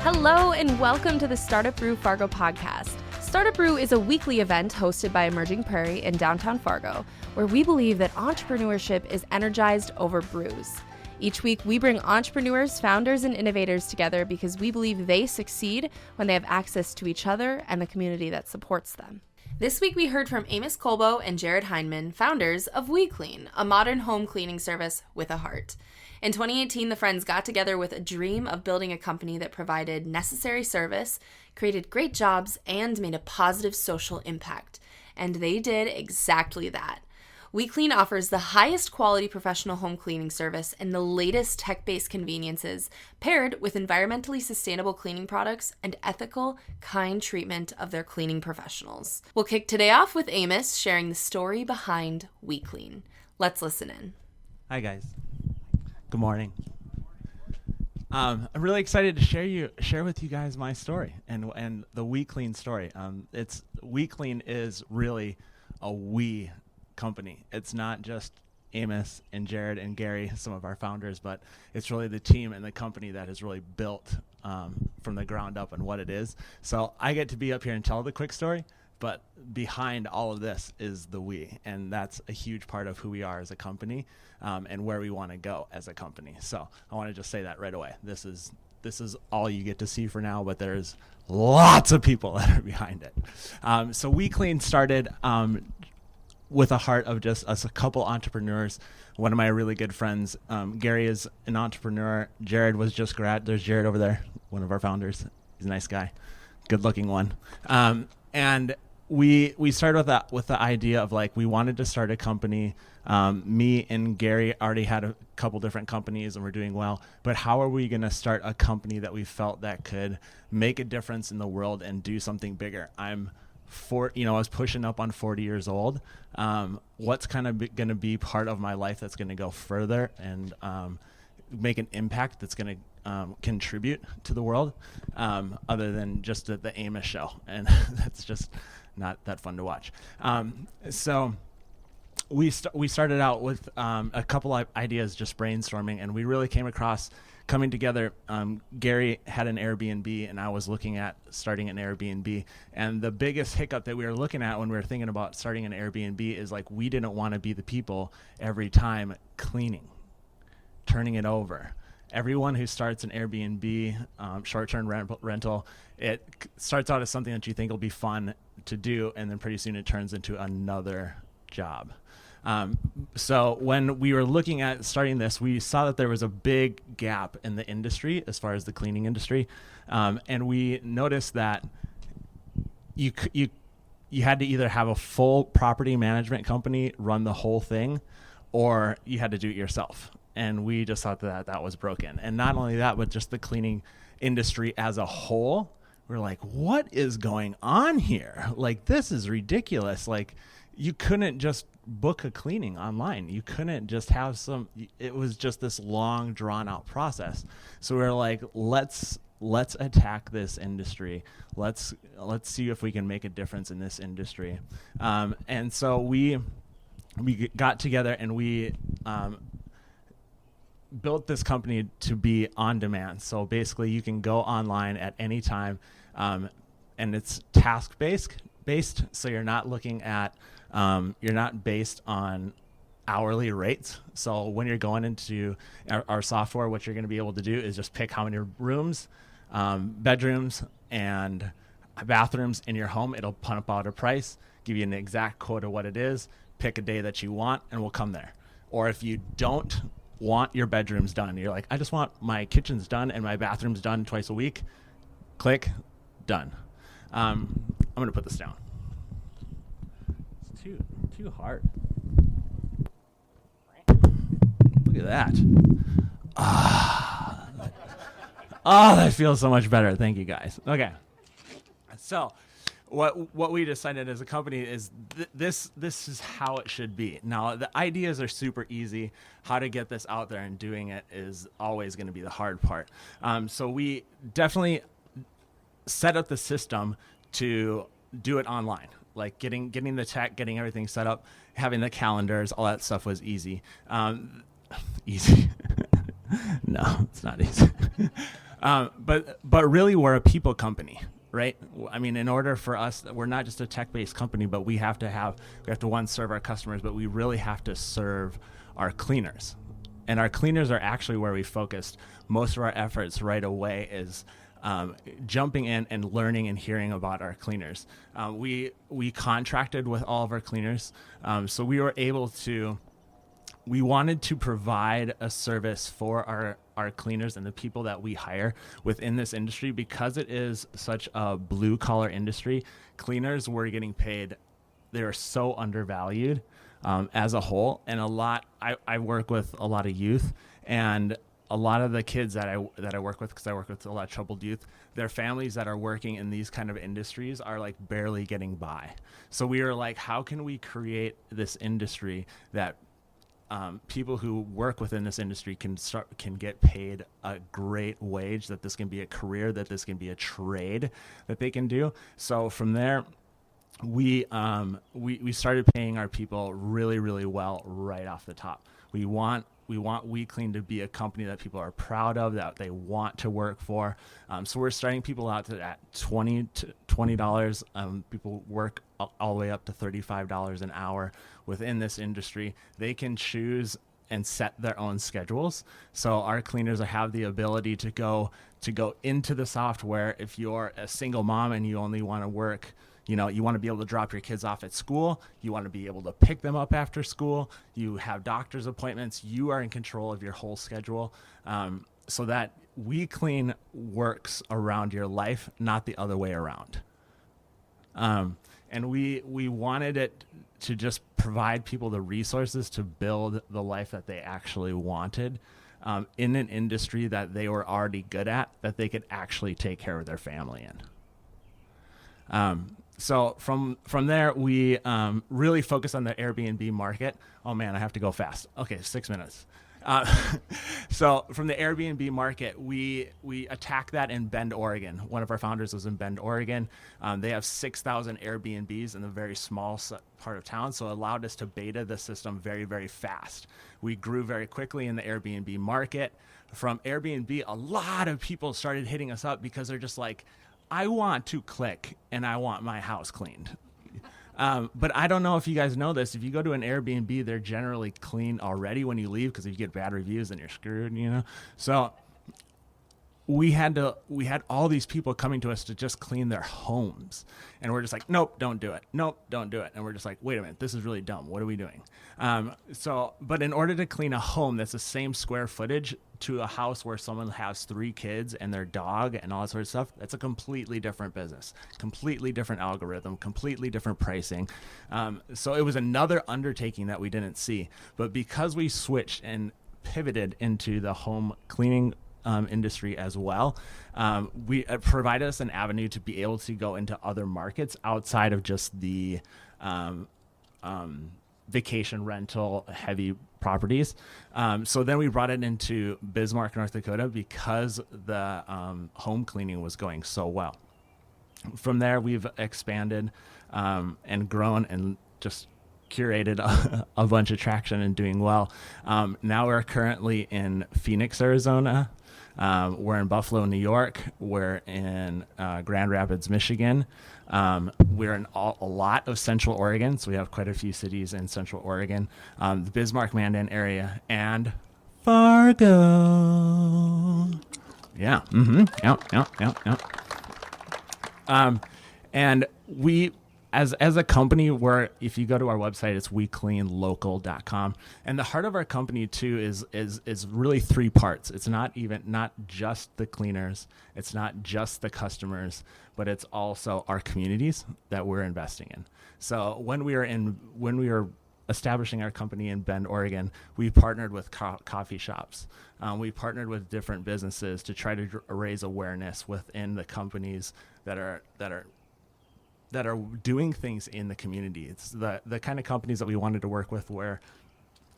Hello and welcome to the StartupBREW Fargo podcast. StartupBREW is a weekly event hosted by Emerging Prairie in downtown Fargo, where we believe that entrepreneurship is energized over brews. Each week, we bring entrepreneurs, founders, and innovators together because we believe they succeed when they have access to each other and the community that supports them. This week, we heard from Amos Kolbo and Jared Hineman, founders of WeClean, a modern home cleaning service with a heart. In 2018, the friends got together with a dream of building a company that provided necessary service, created great jobs, and made a positive social impact. And they did exactly that. WeClean offers the highest quality professional home cleaning service and the latest tech-based conveniences, paired with environmentally sustainable cleaning products and ethical, kind treatment of their cleaning professionals. We'll kick today off with Amos sharing the story behind WeClean. Let's listen in. Hi, guys. Good morning. I'm really excited to share with you guys my story and the WeClean story. WeClean is really a we company. It's not just Amos and Jared and Gary, some of our founders, but it's really the team and the company that has really built from the ground up and what it is. So I get to be up here and tell the quick story, but behind all of this is the we, and that's a huge part of who we are as a company and where we want to go as a company. So I want to just say that right away. This is all you get to see for now, but there's lots of people that are behind it. So WeClean started with a heart of just us, a couple entrepreneurs. One of my really good friends, Gary, is an entrepreneur. Jared was just there's Jared over there, one of our founders. He's a nice guy, good-looking one. And we started with the idea of we wanted to start a company. Me and Gary already had a couple different companies and we're doing well, but how are we going to start a company that we felt that could make a difference in the world and do something bigger? I was pushing up on 40 years old. What's kind of going to be part of my life that's going to go further and make an impact that's going to contribute to the world, other than just the Amos show, and that's just not that fun to watch. So we started out with a couple of ideas, just brainstorming, and we really came across coming together. Gary had an Airbnb, and I was looking at starting an Airbnb. And the biggest hiccup that we were looking at when we were thinking about starting an Airbnb is we didn't want to be the people every time cleaning, turning it over. Everyone who starts an Airbnb, short-term rental, it starts out as something that you think will be fun to do, and then pretty soon it turns into another job. So when we were looking at starting this, we saw that there was a big gap in the industry as far as the cleaning industry, and we noticed that you had to either have a full property management company run the whole thing, or you had to do it yourself. And we just thought that was broken. And not only that, but just the cleaning industry as a whole. We're like, what is going on here? This is ridiculous. You couldn't just book a cleaning online. You couldn't just have it was just this long, drawn out process. So we're like, let's attack this industry. Let's see if we can make a difference in this industry. And so we got together and we built this company to be on demand. So basically you can go online at any time, and it's task based. So you're not looking at, you're not based on hourly rates. So when you're going into our software, what you're going to be able to do is just pick how many rooms, bedrooms, and bathrooms in your home. It'll pump out a price, give you an exact quote of what it is, pick a day that you want, and we'll come there. Or if you don't want your bedrooms done, you're like, I just want my kitchens done and my bathrooms done twice a week, click, done. I'm going to put this down. It's too hard. Look at that. That feels so much better. Thank you, guys. Okay. So what we decided as a company is this is how it should be. Now, the ideas are super easy. How to get this out there and doing it is always going to be the hard part. So we definitely set up the system to do it online. Getting the tech, getting everything set up, having the calendars, all that stuff was easy. Easy. No, it's not easy. But really, we're a people company, right? I mean, in order for us, we're not just a tech-based company, but we have to one, serve our customers, but we really have to serve our cleaners. And our cleaners are actually where we focused most of our efforts right away, is jumping in and learning and hearing about our cleaners. We contracted with all of our cleaners, so we wanted to provide a service for our cleaners and the people that we hire within this industry. Because it is such a blue collar industry, cleaners were getting paid. They are so undervalued as a whole. And I work with a lot of youth, and a lot of the kids that I work with, because I work with a lot of troubled youth, their families that are working in these kind of industries are like barely getting by. So we were like, how can we create this industry that people who work within this industry can get paid a great wage, that this can be a career, that this can be a trade that they can do. So from there, we started paying our people really, really well right off the top. We want WeClean to be a company that people are proud of, that they want to work for. So we're starting people out at $20. People work all the way up to $35 an hour within this industry. They can choose and set their own schedules. So our cleaners have the ability to go into the software. If you're a single mom and you only want to work, you want to be able to drop your kids off at school. You want to be able to pick them up after school. You have doctor's appointments. You are in control of your whole schedule, so that WeClean works around your life, not the other way around. And we wanted it to just provide people the resources to build the life that they actually wanted, in an industry that they were already good at, that they could actually take care of their family in. So from there, we really focus on the Airbnb market. Oh man, I have to go fast. Okay, 6 minutes. So from the Airbnb market, we attack that in Bend, Oregon. One of our founders was in Bend, Oregon. They have 6,000 Airbnbs in a very small part of town, so it allowed us to beta the system very, very fast. We grew very quickly in the Airbnb market. From Airbnb, a lot of people started hitting us up because they're just like, I want to click and I want my house cleaned. But I don't know if you guys know this. If you go to an Airbnb, they're generally clean already when you leave, because if you get bad reviews, then you're screwed, So we had all these people coming to us to just clean their homes. And we're just like, nope, don't do it. Nope, don't do it. And we're just like, wait a minute, this is really dumb. What are we doing? But in order to clean a home that's the same square footage to a house where someone has 3 kids and their dog and all that sort of stuff, that's a completely different business, completely different algorithm, completely different pricing. So it was another undertaking that we didn't see. But because we switched and pivoted into the home cleaning industry as well, we provided us an avenue to be able to go into other markets outside of just the vacation rental heavy properties. So then we brought it into Bismarck, North Dakota, because the home cleaning was going so well. From there, we've expanded and grown and just curated a bunch of traction and doing well. Now we're currently in Phoenix, Arizona. We're in Buffalo, New York. We're in Grand Rapids, Michigan. We're in a lot of Central Oregon, so we have quite a few cities in Central Oregon, the Bismarck, Mandan area, and Fargo. Yeah. Yeah. And we, as a company, if you go to our website, it's WeCleanLocal.com. And the heart of our company too is really 3 parts. It's not just the cleaners, it's not just the customers, but it's also our communities that we're investing in. So when we were establishing our company in Bend, Oregon, we partnered with coffee shops. We partnered with different businesses to try to raise awareness within the companies that are doing things in the community. It's the kind of companies that we wanted to work with, where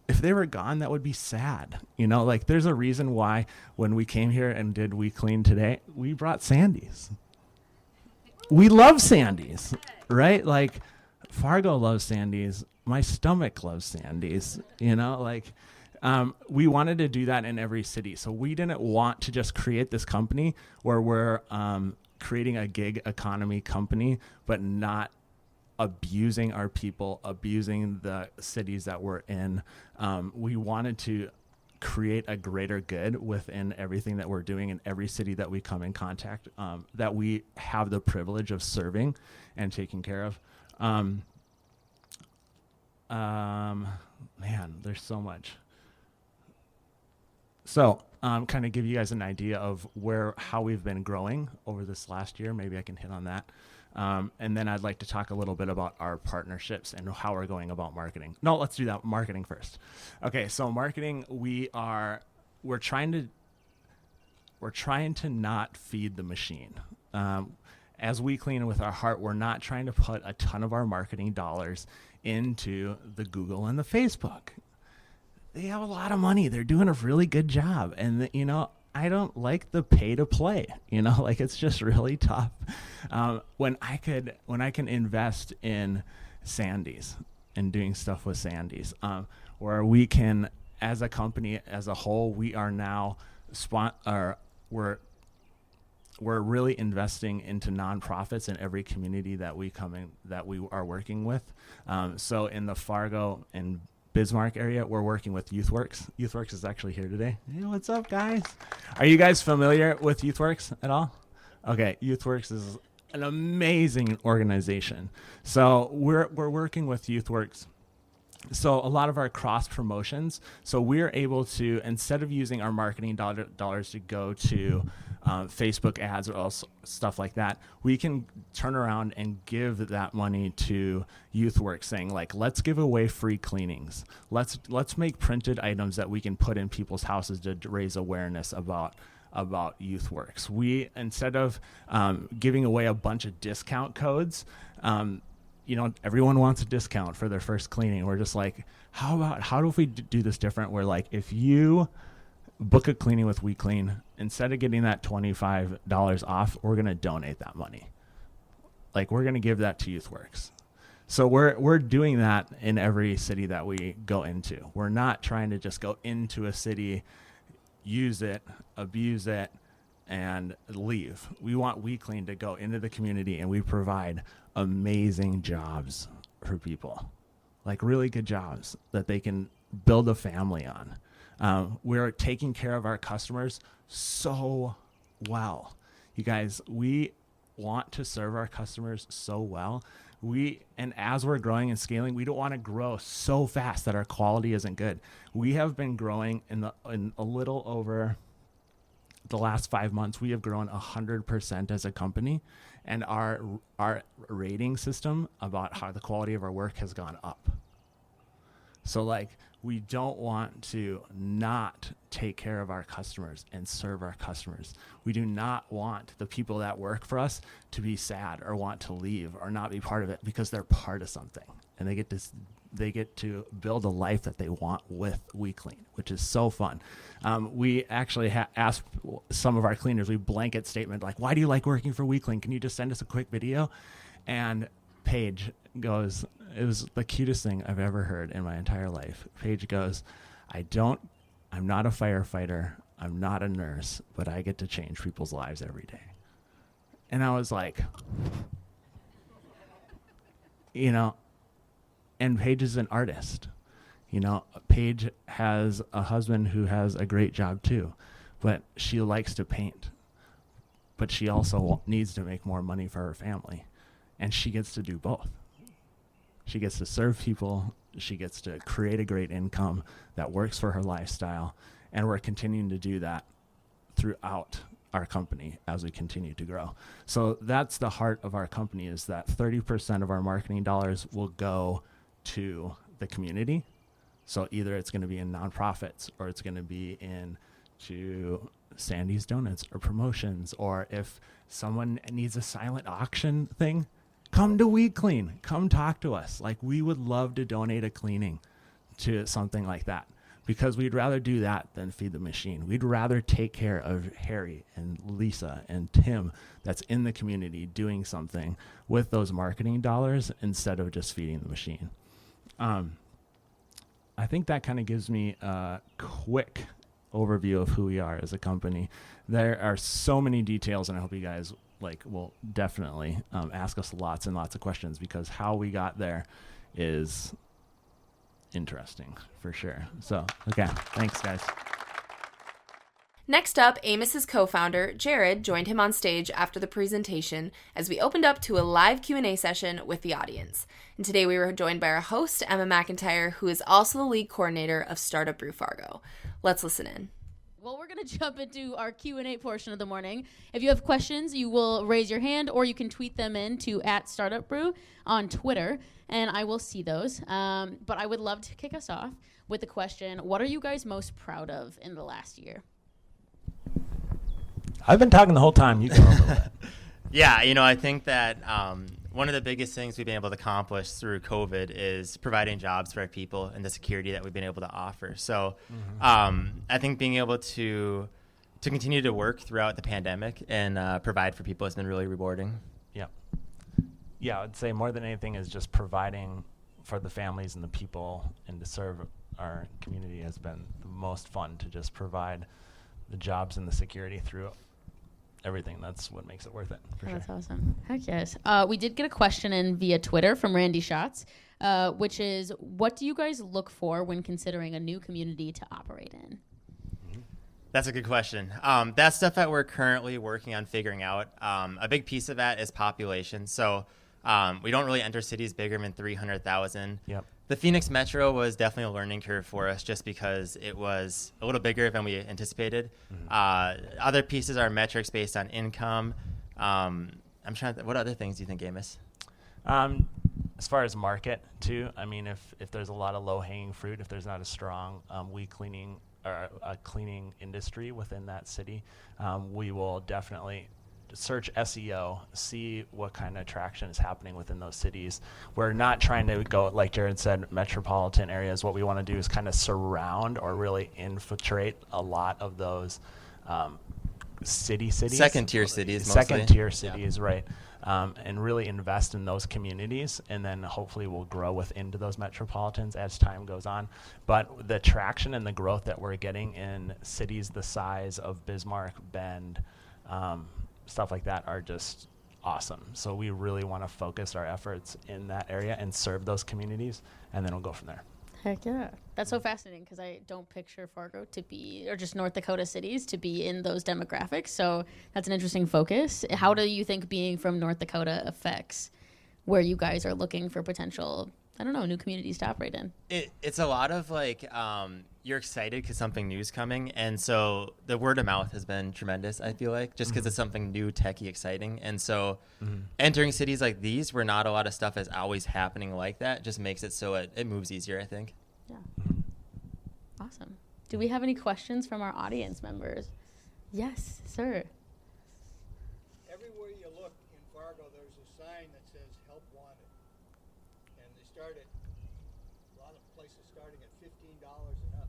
if they were gone, that would be sad. Like there's a reason why when we came here and did WeClean today, we brought Sandy's. We love Sandy's, right? Like Fargo loves Sandy's. My stomach loves Sandy's, We wanted to do that in every city. So we didn't want to just create this company where we're creating a gig economy company, but not abusing our people, abusing the cities that we're in. We wanted to create a greater good within everything that we're doing in every city that we come in contact, that we have the privilege of serving and taking care of. Man, there's so much. So kind of give you guys an idea of how we've been growing over this last year. Maybe I can hit on that. And then I'd like to talk a little bit about our partnerships and how we're going about marketing. No, let's do that marketing first. Okay, so marketing, we're trying to not feed the machine. As WeClean with our heart, we're not trying to put a ton of our marketing dollars into the Google and the Facebook. They have a lot of money. They're doing a really good job. And, I don't like the pay to play, like it's just really tough. When I can invest in Sandy's and doing stuff with Sandy's, where we can, as a company, as a whole, we are now we're really investing into nonprofits in every community that we are working with. So in the Fargo and Bismarck area, we're working with YouthWorks. YouthWorks is actually here today. Hey, what's up, guys? Are you guys familiar with YouthWorks at all? Okay, YouthWorks is an amazing organization. So we're working with YouthWorks. So a lot of our cross promotions, so we're able to, instead of using our marketing dollars to go to Facebook ads or else stuff like that, we can turn around and give that money to YouthWorks, saying like, let's give away free cleanings. Let's make printed items that we can put in people's houses to raise awareness about YouthWorks. We, instead of giving away a bunch of discount codes, everyone wants a discount for their first cleaning. We're just like, how do we do this different? Where like, if you book a cleaning with WeClean, instead of getting that $25 off, we're going to donate that money. Like, we're going to give that to YouthWorks. So we're doing that in every city that we go into. We're not trying to just go into a city, use it, abuse it, and leave. We want WeClean to go into the community, and we provide amazing jobs for people, like really good jobs that they can build a family on. We're taking care of our customers so well. You guys, we want to serve our customers so well. And as we're growing and scaling, we don't want to grow so fast that our quality isn't good. We have been growing in a little over the last 5 months. We have grown 100% as a company, and our rating system about how the quality of our work has gone up. So like, we don't want to not take care of our customers and serve our customers. We do not want the people that work for us to be sad or want to leave or not be part of it, because they're part of something, and they get to build a life that they want with WeClean, which is so fun. We actually asked some of our cleaners, we blanket statement like, why do you like working for WeClean? Can you just send us a quick video? And Paige goes, it was the cutest thing I've ever heard in my entire life. Paige goes, I'm not a firefighter, I'm not a nurse, but I get to change people's lives every day. And I was like, and Paige is an artist. Paige has a husband who has a great job too, but she likes to paint. But she also needs to make more money for her family. And she gets to do both. She gets to serve people. She gets to create a great income that works for her lifestyle. And we're continuing to do that throughout our company as we continue to grow. So that's the heart of our company, is that 30% of our marketing dollars will go to the community. So either it's going to be in nonprofits, or it's going to be into Sandy's Donuts or promotions, or if someone needs a silent auction thing, come to WeClean, come talk to us. Like, we would love to donate a cleaning to something like that, because we'd rather do that than feed the machine. We'd rather take care of Harry and Lisa and Tim that's in the community doing something with those marketing dollars instead of just feeding the machine. I think that kind of gives me a quick overview of who we are as a company. There are so many details, and I hope you guys will definitely ask us lots and lots of questions, because how we got there is interesting for sure. So, okay, thanks guys. Next up, Amos's co-founder, Jared, joined him on stage after the presentation as we opened up to a live Q&A session with the audience. And today we were joined by our host, Emma McIntyre, who is also the lead coordinator of StartupBREW Fargo. Let's listen in. Well, we're going to jump into our Q&A portion of the morning. If you have questions, you will raise your hand, or you can tweet them in to @StartupBREW on Twitter, and I will see those. But I would love to kick us off with the question, what are you guys most proud of in the last year? I've been talking the whole time. You go a little bit. Yeah, I think that one of the biggest things we've been able to accomplish through COVID is providing jobs for our people and the security that we've been able to offer. So I think being able to continue to work throughout the pandemic and provide for people has been really rewarding. Yep. Yeah, I'd say more than anything is just providing for the families and the people and to serve our community has been the most fun, to just provide the jobs and the security through everything. That's what makes it worth it, for sure. That's awesome. Heck yes. We did get a question in via Twitter from Randy Schatz, which is, what do you guys look for when considering a new community to operate in? That's a good question. That's stuff that we're currently working on figuring out. A big piece of that is population. So we don't really enter cities bigger than 300,000. Yep. The Phoenix Metro was definitely a learning curve for us, just because it was a little bigger than we anticipated. Other pieces are metrics based on income. I'm trying to what other things do you think, Amos? As far as market too, I mean, if there's a lot of low-hanging fruit, if there's not a strong cleaning or a cleaning industry within that city, we will definitely search SEO, see what kind of traction is happening within those cities. We're not trying to go, like Jared said, metropolitan areas. What we want to do is kind of surround or really infiltrate a lot of those cities. Second-tier cities, mostly. Second-tier cities, right. And really invest in those communities, and then hopefully we'll grow within those metropolitans as time goes on. But the traction and the growth that we're getting in cities the size of Bismarck, Bend, stuff like that are just awesome. So we really want to focus our efforts in that area and serve those communities, and then we'll go from there. Heck yeah. That's so fascinating, because I don't picture Fargo to be, or just North Dakota cities to be in those demographics. So that's an interesting focus. How do you think being from North Dakota affects where you guys are looking for potential, new communities to operate in? It's a lot of you're excited because something new is coming. And so the word of mouth has been tremendous, I feel like, just because it's something new, techie, exciting. And so entering cities like these where not a lot of stuff is always happening like that just makes it so it moves easier, I think. Yeah. Awesome. Do we have any questions from our audience members? Yes, sir. Everywhere you look in Fargo, there's a sign that says help wanted. And they start at, a lot of places starting at $15 and up.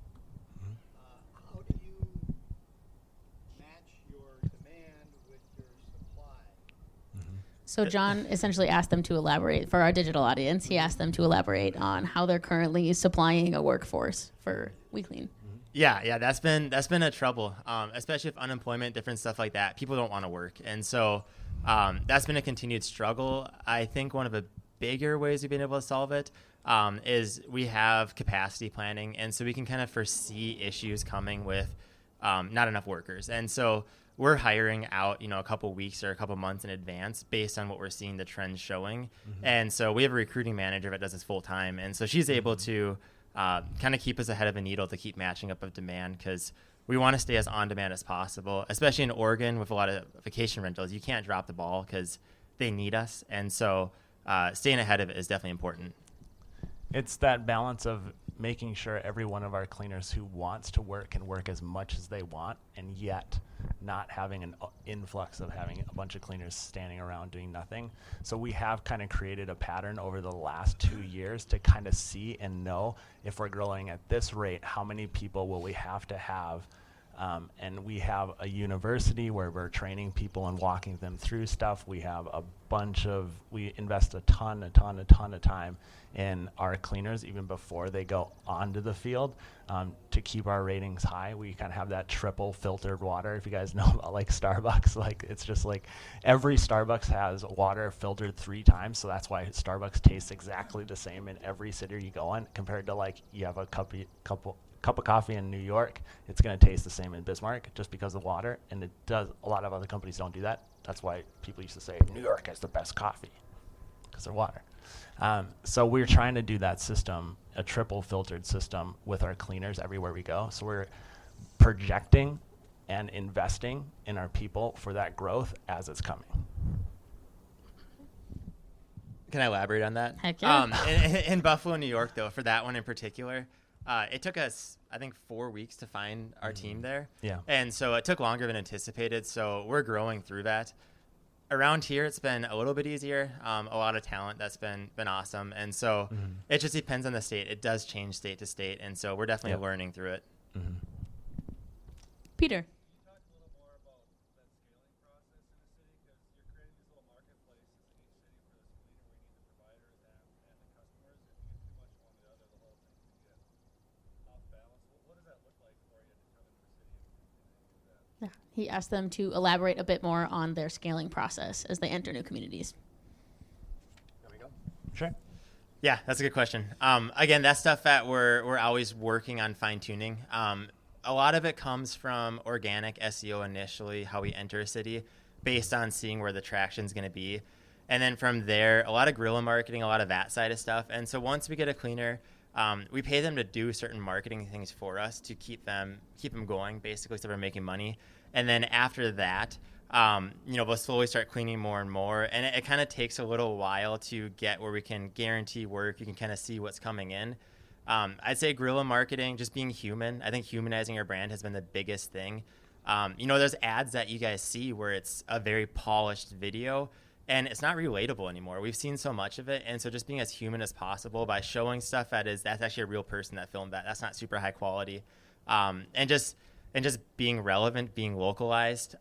How do you match your demand with your supply? So John essentially asked them to elaborate, for our digital audience, he asked them to elaborate on how they're currently supplying a workforce for WeClean. Yeah, that's been a trouble, especially with unemployment, different stuff like that. People don't want to work, and so that's been a continued struggle. I think one of the bigger ways we've been able to solve it is we have capacity planning, and so we can kind of foresee issues coming with not enough workers, and so we're hiring out, a couple weeks or a couple months in advance based on what we're seeing the trends showing, and so we have a recruiting manager that does this full time, and so she's able to kind of keep us ahead of a needle to keep matching up with demand, because we want to stay as on demand as possible, especially in Oregon with a lot of vacation rentals. You can't drop the ball because they need us. And so staying ahead of it is definitely important. It's that balance of making sure every one of our cleaners who wants to work can work as much as they want, and yet not having an influx of having a bunch of cleaners standing around doing nothing. So we have kind of created a pattern over the last 2 years to kind of see and know if we're growing at this rate, how many people will we have to have And we have a university where we're training people and walking them through stuff. We have we invest a ton of time in our cleaners even before they go onto the field, to keep our ratings high. We kind of have that triple filtered water. If you guys know about like Starbucks, like it's just like every Starbucks has water filtered 3 times. So that's why Starbucks tastes exactly the same in every city you go in, compared to like you have a cup of coffee in New York, it's going to taste the same in Bismarck just because of water. And it does. A lot of other companies don't do that. That's why people used to say New York has the best coffee, because of water. So we're trying to do that system, a triple filtered system, with our cleaners everywhere we go. So we're projecting and investing in our people for that growth as it's coming. Can I elaborate on that? Heck yeah. In Buffalo, New York, though, for that one in particular, it took us, I think, 4 weeks to find our team there. Yeah. And so it took longer than anticipated. So we're growing through that. Around here, it's been a little bit easier. A lot of talent. That's been awesome. And so it just depends on the state. It does change state to state. And so we're definitely learning through it. Peter. He asked them to elaborate a bit more on their scaling process as they enter new communities. There we go. Sure. Yeah, that's a good question. Again, that's stuff that we're always working on fine-tuning. A lot of it comes from organic SEO initially, how we enter a city, based on seeing where the traction is going to be. And then from there, a lot of guerrilla marketing, a lot of that side of stuff. And so once we get a cleaner, we pay them to do certain marketing things for us to keep them going, basically, so we're making money. And then after that, we'll slowly start cleaning more and more. And it kind of takes a little while to get where we can guarantee work. You can kind of see what's coming in. I'd say guerrilla marketing, just being human. I think humanizing our brand has been the biggest thing. There's ads that you guys see where it's a very polished video, and it's not relatable anymore. We've seen so much of it. And so just being as human as possible by showing stuff that's actually a real person that filmed that. That's not super high quality. And just being relevant, being localized,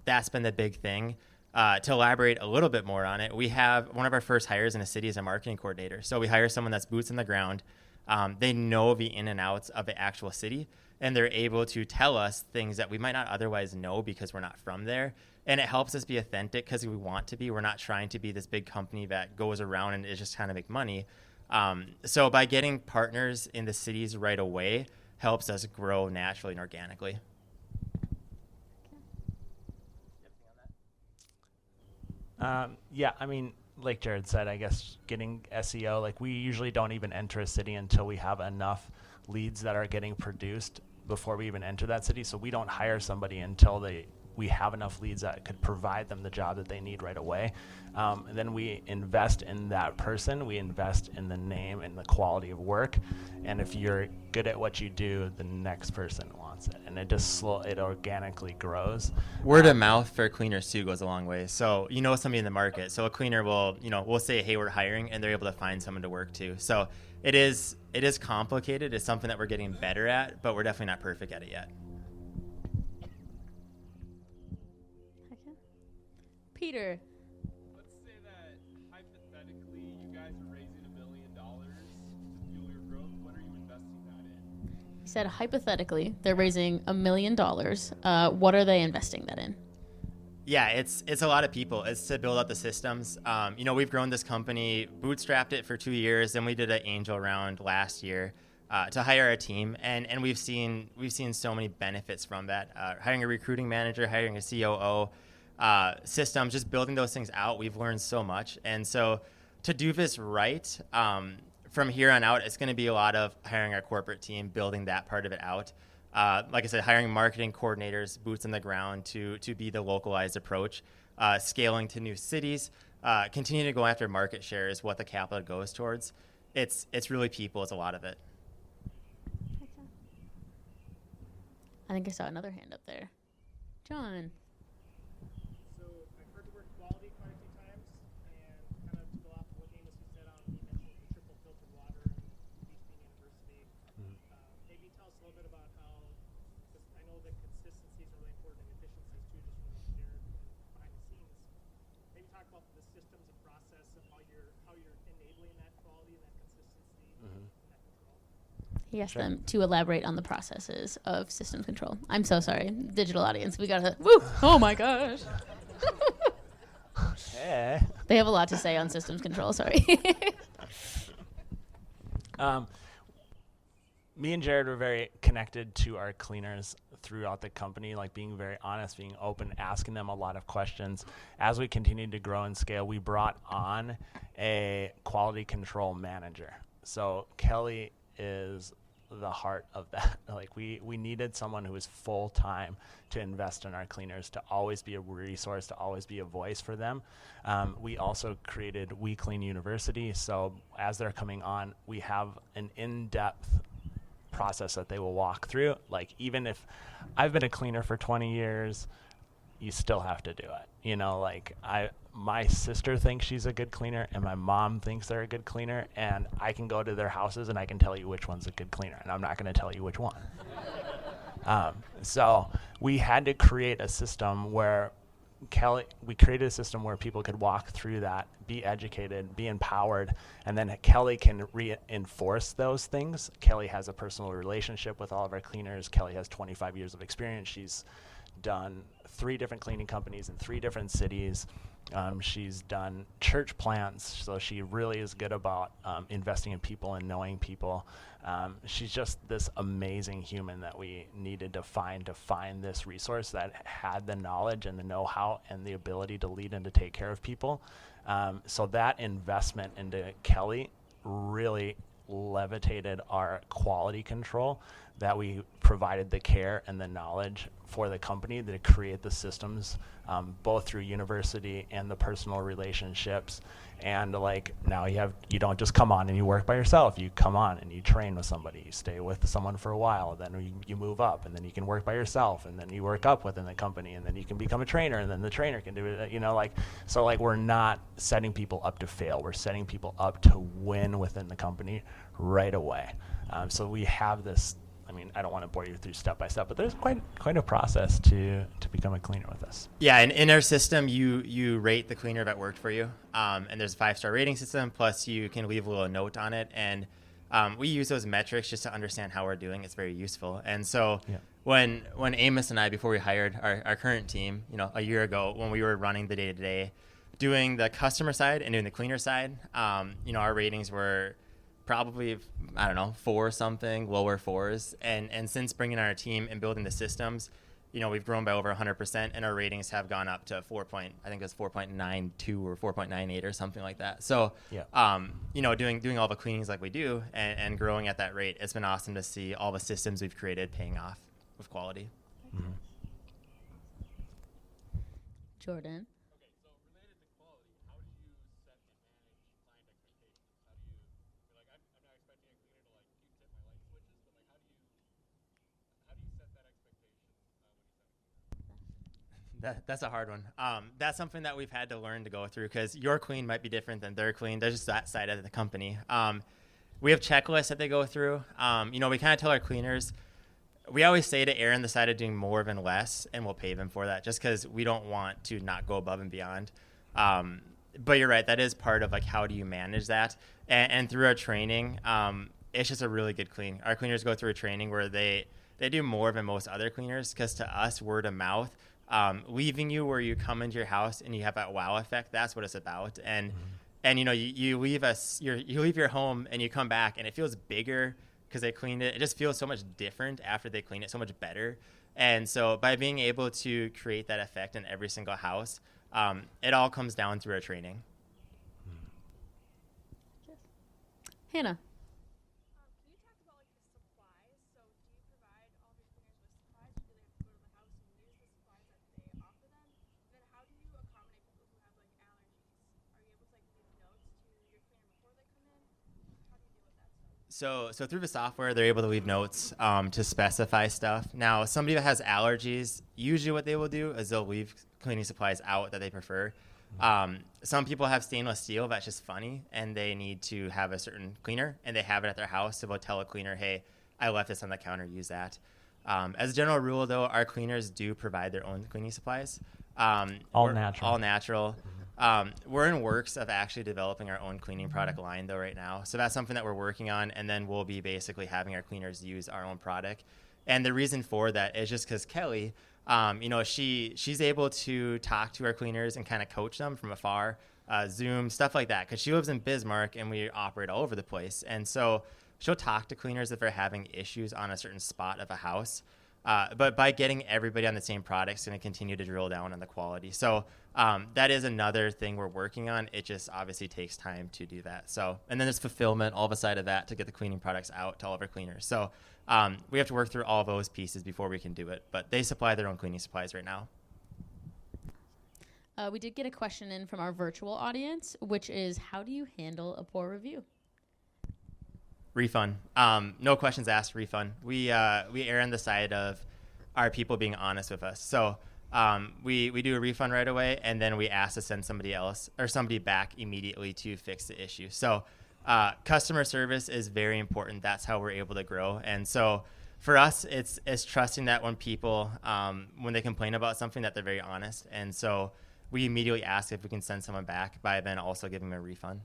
that's been the big thing. To elaborate a little bit more on it, we have one of our first hires in a city as a marketing coordinator. So we hire someone that's boots on the ground. They know the in and outs of the actual city, and they're able to tell us things that we might not otherwise know because we're not from there. And it helps us be authentic because we want to be. We're not trying to be this big company that goes around and is just trying to make money. So by getting partners in the cities right away helps us grow naturally and organically. Like Jared said, I guess getting SEO, like we usually don't even enter a city until we have enough leads that are getting produced before we even enter that city. So we don't hire somebody until we have enough leads that could provide them the job that they need right away. And then we invest in that person. We invest in the name and the quality of work. And if you're good at what you do, the next person wants it. And it organically grows. Word of mouth for cleaners too goes a long way. So somebody in the market. So a cleaner we'll say, hey, we're hiring, and they're able to find someone to work too. So it is complicated. It's something that we're getting better at, but we're definitely not perfect at it yet. Peter. Let's say that hypothetically you guys are raising $1 million to fuel your growth. What are you investing that in? He said hypothetically they're raising $1 million. What are they investing that in? Yeah, it's a lot of people. It's to build out the systems. We've grown this company, bootstrapped it for 2 years, then we did an angel round last year to hire a team, and we've seen so many benefits from that. Hiring a recruiting manager, hiring a COO. Systems, just building those things out, we've learned so much. And so to do this right, from here on out, it's going to be a lot of hiring our corporate team, building that part of it out. Like I said, hiring marketing coordinators, boots on the ground to be the localized approach, scaling to new cities, continuing to go after market share is what the capital goes towards. It's really people, it's a lot of it. I think I saw another hand up there. John. I've heard the word quality quite a few times, and kind of to go off of what Amos said he mentioned the triple filtered water and WeClean University. Maybe tell us a little bit about how, because I know the how you're enabling that quality and that consistency Mm-hmm. and that control. He asked Sure. them to elaborate on the processes of systems control. I'm so sorry, digital audience. We gotta. Woo! Oh my gosh. Hey. They have a lot to say on systems control. Sorry. Me and Jared were very connected to our cleaners throughout the company, like being very honest, being open, asking them a lot of questions. As we continued to grow and scale, we brought on a quality control manager. So Kelly is the heart of that. Like we needed someone who was full time to invest in our cleaners, to always be a resource, to always be a voice for them. We also created WeClean University. So as they're coming on, we have an in-depth process that they will walk through. Like, even if I've been a cleaner for 20 years, you still have to do it. You know, like my sister thinks she's a good cleaner and my mom thinks they're a good cleaner, and I can go to their houses and I can tell you which one's a good cleaner, and I'm not going to tell you which one. So we had to create a system where we created a system where people could walk through that, be educated, be empowered, and then Kelly can reinforce those things. Kelly has a personal relationship with all of our cleaners. Kelly has 25 years of experience. She's done 3 different cleaning companies in 3 different cities. She's done church plants, so she really is good about investing in people and knowing people. She's just this amazing human that we needed to find this resource that had the knowledge and the know-how and the ability to lead and to take care of people. So that investment into Kelly really levitated our quality control, that we provided the care and the knowledge for the company to create the systems, both through university and the personal relationships. And like, now you don't just come on and you work by yourself. You come on and you train with somebody. You stay with someone for a while, then you move up, and then you can work by yourself, and then you work up within the company, and then you can become a trainer, and then the trainer can do it. You know, like, so like, we're not setting people up to fail. We're setting people up to win within the company right away. So we have this. I mean, I don't want to bore you through step by step, but there's quite a process to become a cleaner with us. Yeah, and in our system, you rate the cleaner that worked for you, and there's a 5-star rating system. Plus, you can leave a little note on it, and we use those metrics just to understand how we're doing. It's very useful. And so, Yeah. when Amos and I, before we hired our current team, a year ago, when we were running the day-to-day, doing the customer side and doing the cleaner side, our ratings were probably, 4 something, lower 4s. And since bringing on our team and building the systems, we've grown by over 100%, and our ratings have gone up to 4.92 or 4.98 or something like that. So, Yeah. Doing all the cleanings like we do and growing at that rate, it's been awesome to see all the systems we've created paying off with quality. Mm-hmm. Jordan. Okay, so related to quality, how do you set and manage client expectations? How do you, like, I'm not expecting a cleaner to like tip my light switches, but like, how do you set that expectation when you send a cleaner? That's a hard one. That's something that we've had to learn to go through, because your clean might be different than their clean. There's just that side of the company. We have checklists that they go through. We kind of tell our cleaners, we always say to err on the side of doing more than less, and we'll pay them for that, just because we don't want to not go above and beyond. But you're right, that is part of like, how do you manage that? And through our training, it's just a really good clean. Our cleaners go through a training where they do more than most other cleaners, because to us, word of mouth, leaving you where you come into your house and you have that wow effect, that's what it's about. And you leave you leave your home and you come back and it feels bigger because they cleaned it. It just feels so much different after they clean it, so much better. And so by being able to create that effect in every single house, it all comes down through our training. Hannah. Can you talk about like the supplies? So do you provide all of your cleaners with supplies? Do they have to go to the house and use the supplies that they offer them? And then how do you accommodate people who have like allergies? Are you able to like leave notes to your cleaner before they come in? How do you deal with that stuff? So through the software, they're able to leave notes to specify stuff. Now, somebody that has allergies, usually what they will do is they'll leave cleaning supplies out that they prefer. Some people have stainless steel that's just funny, and they need to have a certain cleaner, and they have it at their house, so they'll tell a cleaner, hey, I left this on the counter, use that. As a general rule, though, our cleaners do provide their own cleaning supplies. All natural. All natural. we're in works of actually developing our own cleaning product line though right now. So that's something that we're working on, and then we'll be basically having our cleaners use our own product. And the reason for that is just because Kelly, she's able to talk to our cleaners and kind of coach them from afar, Zoom, stuff like that, because she lives in Bismarck and we operate all over the place. And so she'll talk to cleaners if they're having issues on a certain spot of a house. But by getting everybody on the same product, it's going to continue to drill down on the quality. So that is another thing we're working on. It just obviously takes time to do that. So, and then there's fulfillment all of a side of that to get the cleaning products out to all of our cleaners. So we have to work through all those pieces before we can do it. But they supply their own cleaning supplies right now. We did get a question in from our virtual audience, which is, how do you handle a poor review? Refund. No questions asked, refund. We err on the side of our people being honest with us. So we do a refund right away, and then we ask to send somebody else or somebody back immediately to fix the issue. So customer service is very important. That's how we're able to grow. And so for us, it's trusting that when people, when they complain about something, that they're very honest. And so we immediately ask if we can send someone back by then also giving them a refund.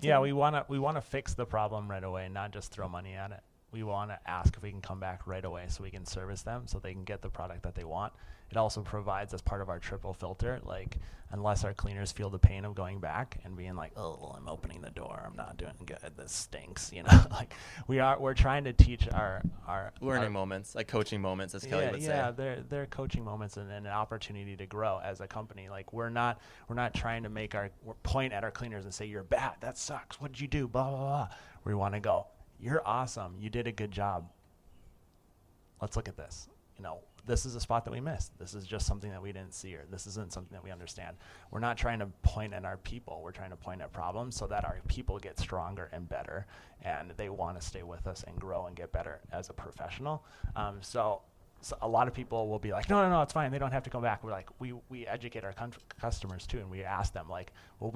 Yeah, we want to fix the problem right away, not just throw money at it. We want to ask if we can come back right away so we can service them so they can get the product that they want. It also provides, as part of our triple filter, like, unless our cleaners feel the pain of going back and being like, oh, I'm opening the door, I'm not doing good, this stinks, like we're trying to teach our learning moments, like coaching moments, as Kelly would say. Yeah, they're coaching moments and an opportunity to grow as a company. Like we're not trying to point at our cleaners and say, you're bad, that sucks, what did you do, blah, blah, blah. We want to go, you're awesome, you did a good job. Let's look at this. This is a spot that we missed. This is just something that we didn't see, or this isn't something that we understand. We're not trying to point at our people. We're trying to point at problems so that our people get stronger and better, and they want to stay with us and grow and get better as a professional. So a lot of people will be like, no, it's fine. They don't have to come back. We're like, we educate our customers too, and we ask them like, well,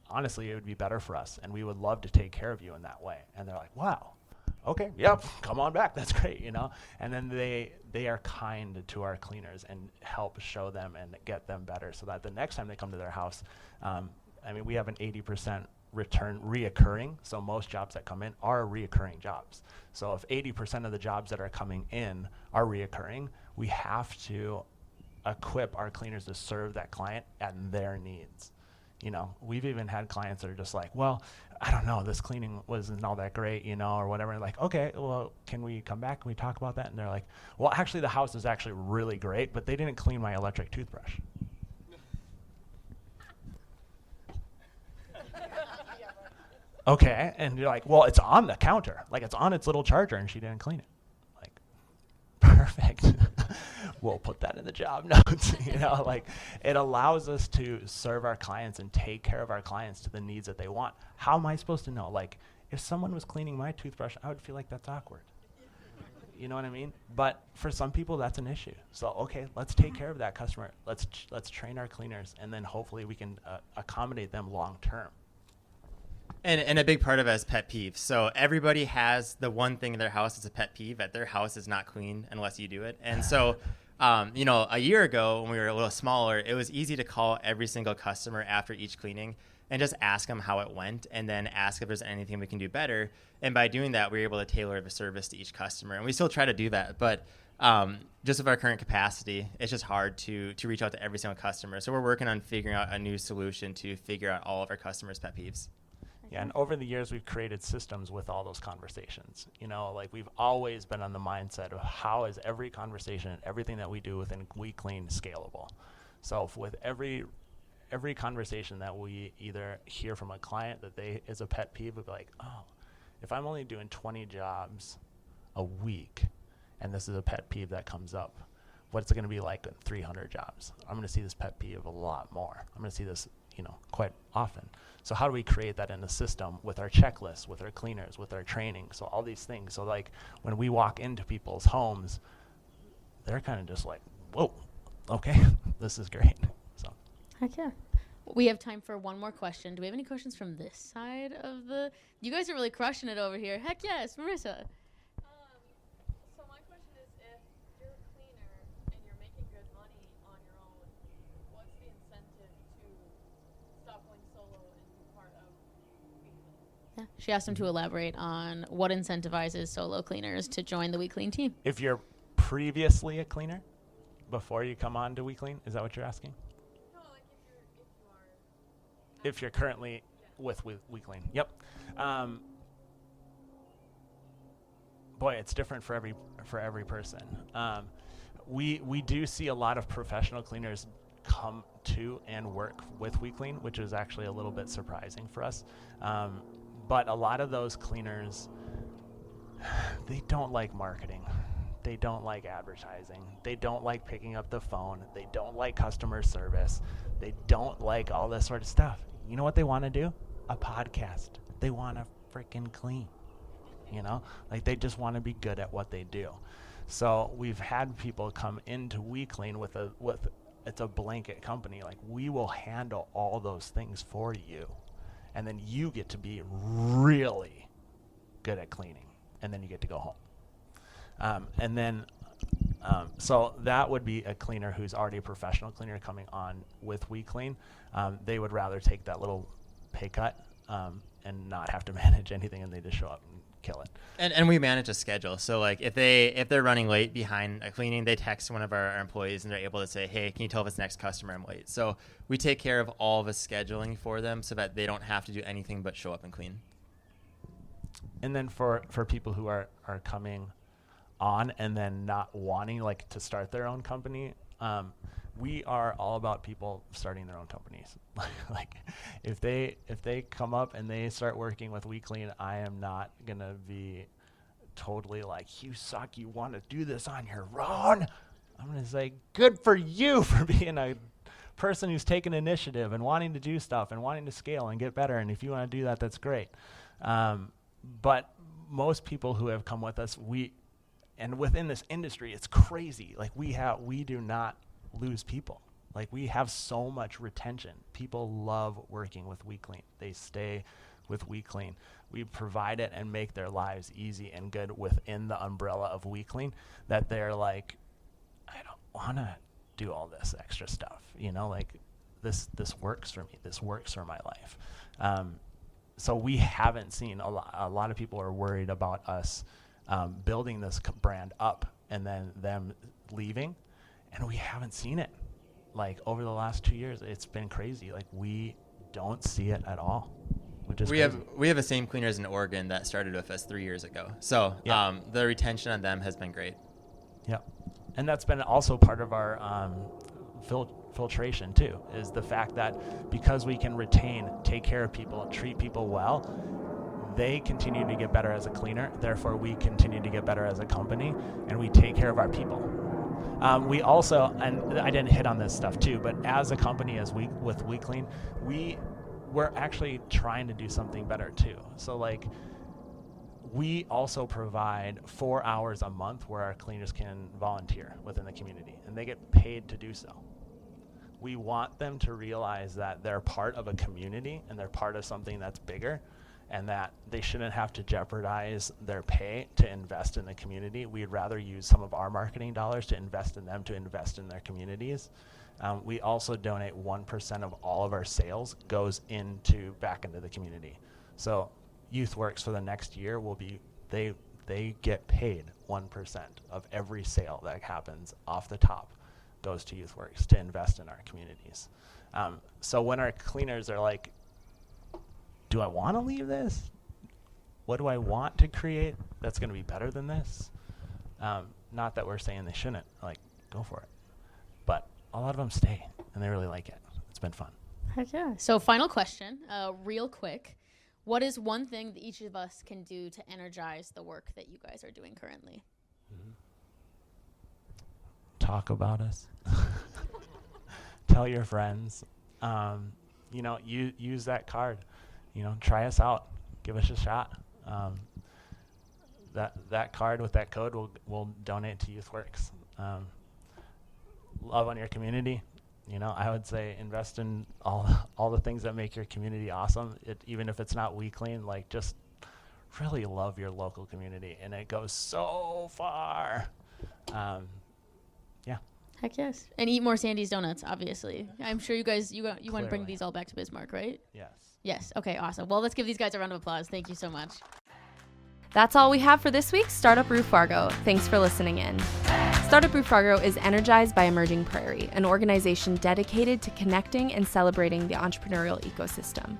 honestly, it would be better for us, and we would love to take care of you in that way. And they're like, wow. Okay, yep, come on back, that's great, And then they are kind to our cleaners and help show them and get them better so that the next time they come to their house, we have an 80% reoccurring, so most jobs that come in are reoccurring jobs. So if 80% of the jobs that are coming in are reoccurring, we have to equip our cleaners to serve that client and their needs. We've even had clients that are just like, well, I don't know, this cleaning wasn't all that great, or whatever. And like, okay, well, can we come back? Can we talk about that? And they're like, well, actually, the house is actually really great, but they didn't clean my electric toothbrush. Okay, and you're like, well, it's on the counter. Like, it's on its little charger, and she didn't clean it. Like, perfect. We'll put that in the job notes. It allows us to serve our clients and take care of our clients to the needs that they want. How am I supposed to know? Like, if someone was cleaning my toothbrush, I would feel like that's awkward. You know what I mean? But for some people, that's an issue. So, okay, let's take care of that customer. Let's train our cleaners, and then hopefully we can accommodate them long term. And a big part of it is pet peeves. So everybody has the one thing in their house that's a pet peeve, that their house is not clean unless you do it. And so, a year ago when we were a little smaller, it was easy to call every single customer after each cleaning and just ask them how it went, and then ask if there's anything we can do better. And by doing that, we were able to tailor the service to each customer. And we still try to do that, but just with our current capacity, it's just hard to reach out to every single customer. So we're working on figuring out a new solution to figure out all of our customers' pet peeves. Yeah, and over the years, we've created systems with all those conversations. We've always been on the mindset of how is every conversation and everything that we do within WeClean scalable. So with every conversation that we either hear from a client that is a pet peeve, we'll be like, oh, if I'm only doing 20 jobs a week, and this is a pet peeve that comes up, what's it going to be like in 300 jobs? I'm going to see this pet peeve a lot more. I'm going to see this quite often. So how do we create that in the system with our checklists, with our cleaners, with our training? So all these things. So like when we walk into people's homes, they're kind of just like, whoa, okay, this is great. So. Heck yeah. We have time for one more question. Do we have any questions from this side of the... You guys are really crushing it over here. Heck yes, Marissa. So my question is, if you're a cleaner and you're making good money on your own, what's the incentive She asked him to elaborate on what incentivizes solo cleaners to join the WeClean team. If you're previously a cleaner, before you come on to WeClean, is that what you're asking? No, like if you are. If you're currently with WeClean. Yep. Boy, it's different for every person. We do see a lot of professional cleaners come to and work with WeClean, which is actually a little bit surprising for us. But a lot of those cleaners, they don't like marketing. They don't like advertising. They don't like picking up the phone. They don't like customer service. They don't like all this sort of stuff. You know what they want to do? A podcast. They want to freaking clean. You know, like they just want to be good at what they do. So we've had people come into WeClean with it's a blanket company. Like, we will handle all those things for you, and then you get to be really good at cleaning, and then you get to go home. So that would be a cleaner who's already a professional cleaner coming on with WeClean. They would rather take that little pay cut and not have to manage anything, and they just show up and kill it. And we manage a schedule. So like if they're running late behind a cleaning, they text one of our employees and they're able to say, hey, can you tell this next customer I'm late? So we take care of all the scheduling for them so that they don't have to do anything but show up and clean. And then for people who are coming on and then not wanting like to start their own company, we are all about people starting their own companies. Like if they come up and they start working with WeClean, I am not gonna be totally like, you suck, you want to do this on your own. I'm gonna say, good for you for being a person who's taking initiative and wanting to do stuff and wanting to scale and get better. And if you want to do that, that's great. But most people who have come with us, and within this industry, it's crazy. Like we do not lose people. Like, we have so much retention. People love working with WeClean. They stay with WeClean. We provide it and make their lives easy and good within the umbrella of WeClean, that they're like, I don't want to do all this extra stuff. You know, like this works for me. This works for my life. So we haven't seen a lot of people are worried about us building this brand up and then them leaving. And we haven't seen it. Like, over the last 2 years, it's been crazy. Like, we don't see it at all, which is crazy. We have the same cleaners in Oregon that started with us 3 years ago. So the retention on them has been great. Yep. And that's been also part of our filtration too, is the fact that because we can retain, take care of people, and treat people well, they continue to get better as a cleaner. Therefore, we continue to get better as a company, and we take care of our people. We also, and I didn't hit on this stuff too, but as a company, with WeClean, we're actually trying to do something better too. So like, we also provide 4 hours a month where our cleaners can volunteer within the community, and they get paid to do so. We want them to realize that they're part of a community and they're part of something that's bigger, and that they shouldn't have to jeopardize their pay to invest in the community. We'd rather use some of our marketing dollars to invest in them, to invest in their communities. We also donate 1% of all of our sales goes back into the community. So YouthWorks for the next year will be, they get paid 1% of every sale that happens off the top goes to YouthWorks to invest in our communities. So when our cleaners are like, do I want to leave this? What do I want to create that's going to be better than this? Not that we're saying they shouldn't, like, go for it. But a lot of them stay, and they really like it. It's been fun. Heck yeah. So final question, real quick. What is one thing that each of us can do to energize the work that you guys are doing currently? Talk about us. Tell your friends. Use that card. Try us out. Give us a shot. That card with that code will donate to YouthWorks. Love on your community. I would say invest in all the things that make your community awesome. Even if it's not WeClean, like, just really love your local community, and it goes so far. Heck yes. And eat more Sandy's donuts, obviously. I'm sure you guys, you want to bring Clearly. these all back to Bismarck, right? Yes. Yes. Okay, awesome. Well, let's give these guys a round of applause. Thank you so much. That's all we have for this week's Startup Brew Fargo. Thanks for listening in. Startup Brew Fargo is energized by Emerging Prairie, an organization dedicated to connecting and celebrating the entrepreneurial ecosystem.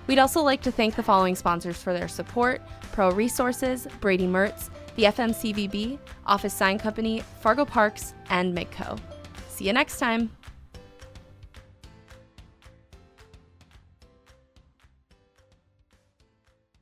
We'd also like to thank the following sponsors for their support: Pro Resources, Brady Mertz, the FMCVB, Office Sign Company, Fargo Parks, and Midco. See you next time.